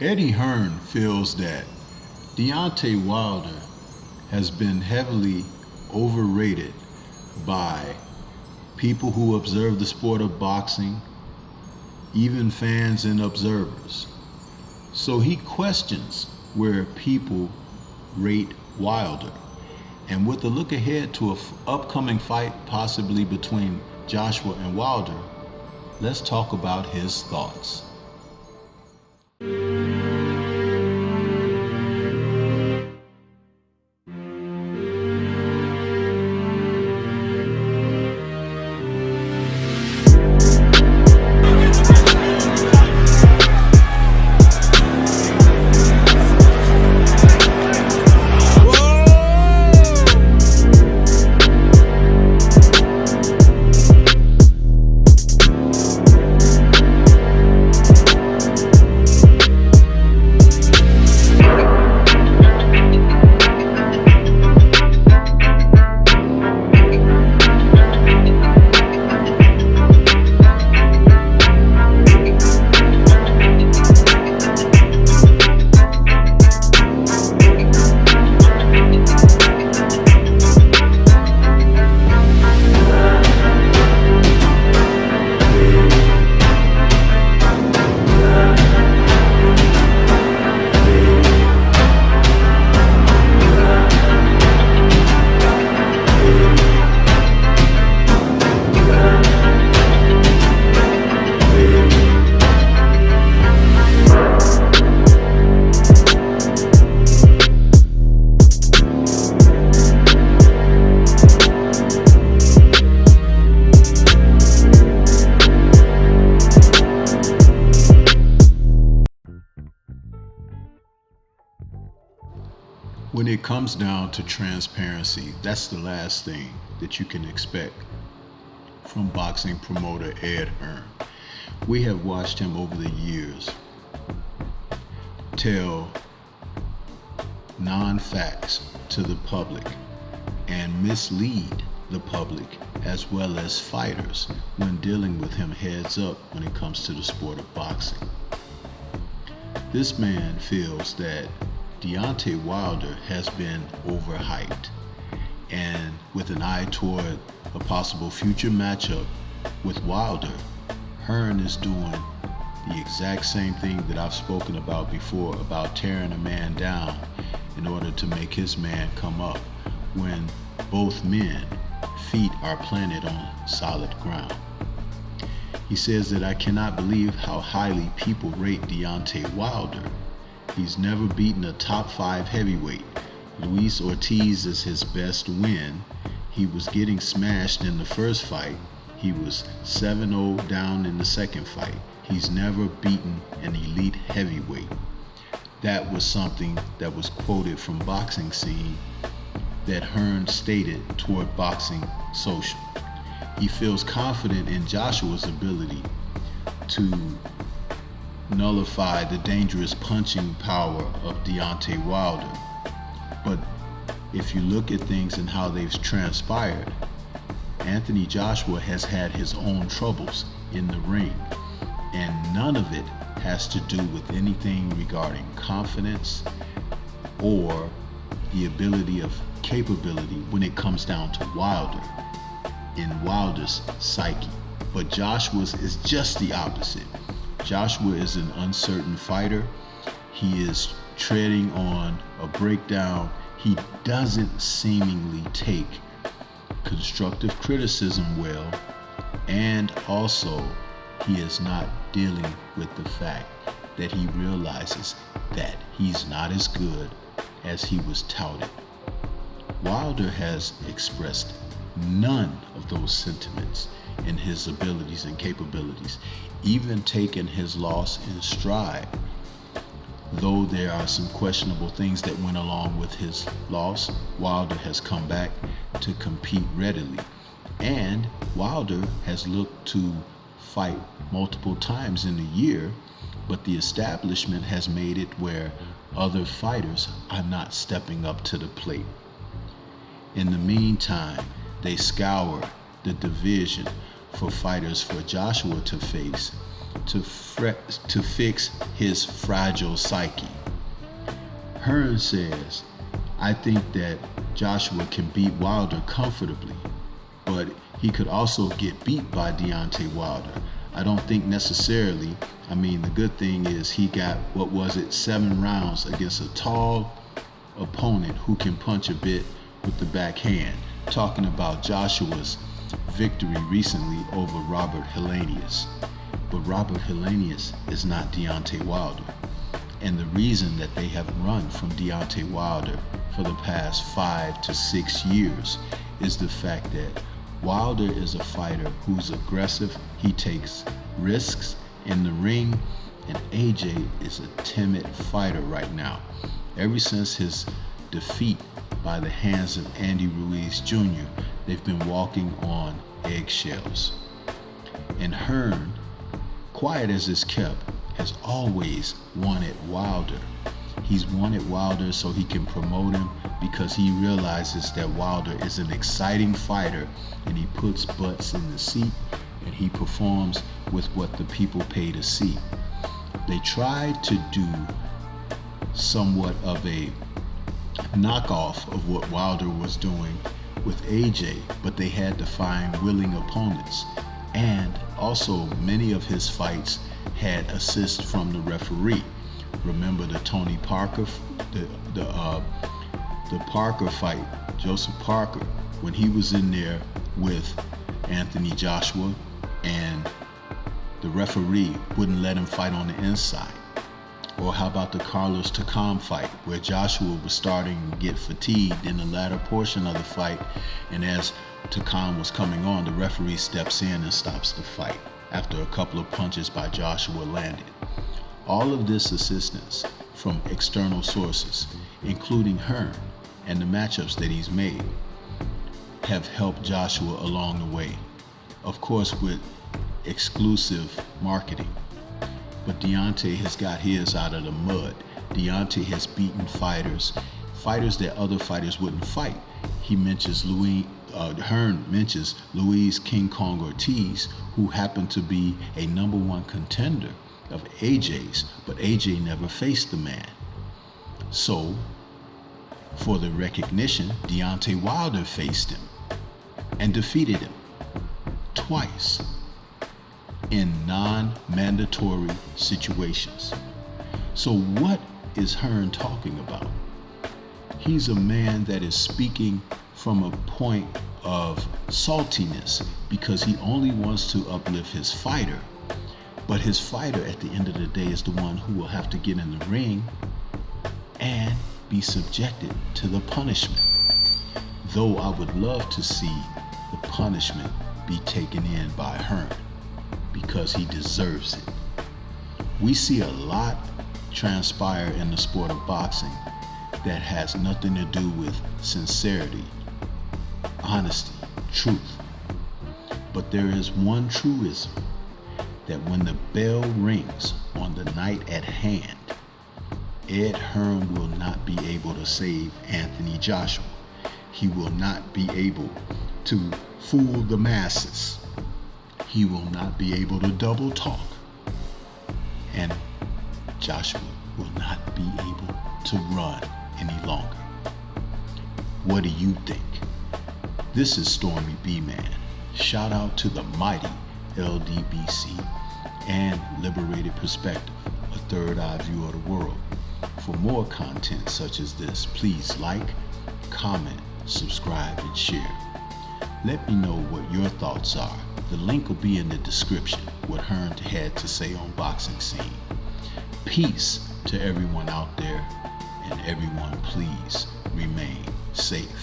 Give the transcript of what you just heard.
Eddie Hearn feels that Deontay Wilder has been heavily overrated by people who observe the sport of boxing, even fans and observers. So he questions where people rate Wilder. And with a look ahead to an upcoming fight possibly between Joshua and Wilder, let's talk about his thoughts. When it comes down to transparency, that's the last thing that you can expect from boxing promoter Ed Hearn. We have watched him over the years tell non-facts to the public and mislead the public as well as fighters when dealing with him heads up when it comes to the sport of boxing. This man feels that Deontay Wilder has been overhyped, and with an eye toward a possible future matchup with Wilder, Hearn is doing the exact same thing that I've spoken about before about tearing a man down in order to make his man come up when both men feet are planted on solid ground. He says that I cannot believe how highly people rate Deontay Wilder. He's never beaten a top 5 heavyweight. Luis Ortiz is his best win. He was getting smashed in the first fight. He was 7-0 down in the second fight. He's never beaten an elite heavyweight. That was something that was quoted from Boxing Scene that Hearn stated toward Boxing Social. He feels confident in Joshua's ability to nullify the dangerous punching power of Deontay Wilder. But if you look at things and how they've transpired, Anthony Joshua has had his own troubles in the ring, and none of it has to do with anything regarding confidence or the ability of capability when it comes down to Wilder in Wilder's psyche. But Joshua's is just the opposite. Joshua is an uncertain fighter. He is treading on a breakdown. He doesn't seemingly take constructive criticism well, and also he is not dealing with the fact that he realizes that he's not as good as he was touted. Wilder has expressed none of those sentiments in his abilities and capabilities, even taken his loss in stride. Though there are some questionable things that went along with his loss, Wilder has come back to compete readily. And Wilder has looked to fight multiple times in a year, but the establishment has made it where other fighters are not stepping up to the plate. In the meantime, they scour the division for fighters for Joshua to face, to fix his fragile psyche. Hearn says, I think that Joshua can beat Wilder comfortably, but he could also get beat by Deontay Wilder. I don't think necessarily. I mean, the good thing is he got, 7 rounds against a tall opponent who can punch a bit with the backhand. Talking about Joshua's victory recently over Robert Helenius. But Robert Helenius is not Deontay Wilder. And the reason that they have run from Deontay Wilder for the past 5 to 6 years is the fact that Wilder is a fighter who's aggressive, he takes risks in the ring, and AJ is a timid fighter right now. Ever since his defeat by the hands of Andy Ruiz Jr., they've been walking on eggshells. And Hearn, quiet as it's kept, has always wanted Wilder. He's wanted Wilder so he can promote him, because he realizes that Wilder is an exciting fighter and he puts butts in the seat and he performs with what the people pay to see. They tried to do somewhat of a knockoff of what Wilder was doing with AJ, but they had to find willing opponents. And also many of his fights had assist from the referee. Remember the Tony Parker, the Parker fight, Joseph Parker, when he was in there with Anthony Joshua and the referee wouldn't let him fight on the inside. Or how about the Carlos Takam fight, where Joshua was starting to get fatigued in the latter portion of the fight, and as Takam was coming on, the referee steps in and stops the fight after a couple of punches by Joshua landed. All of this assistance from external sources, including Hearn and the matchups that he's made, have helped Joshua along the way. Of course, with exclusive marketing. But Deontay has got his out of the mud. Deontay has beaten fighters that other fighters wouldn't fight. He mentions Hearn mentions Luis King Kong Ortiz, who happened to be a #1 contender of AJ's, but AJ never faced the man. So, for the recognition, Deontay Wilder faced him and defeated him twice in non-mandatory situations. So what is Hearn talking about? He's a man that is speaking from a point of saltiness because he only wants to uplift his fighter. But his fighter at the end of the day is the one who will have to get in the ring and be subjected to the punishment. Though I would love to see the punishment be taken in by Hearn, because he deserves it. We see a lot transpire in the sport of boxing that has nothing to do with sincerity, honesty, truth. But there is one truism, that when the bell rings on the night at hand, Ed Hearn will not be able to save Anthony Joshua. He will not be able to fool the masses. He will not be able to double talk. And Joshua will not be able to run any longer. What do you think? This is Stormy B-Man. Shout out to the mighty LDBC and Liberated Perspective, a third eye view of the world. For more content such as this, please like, comment, subscribe, and share. Let me know what your thoughts are. The link will be in the description, what Hearn had to say on Boxing Scene. Peace to everyone out there, and everyone please remain safe.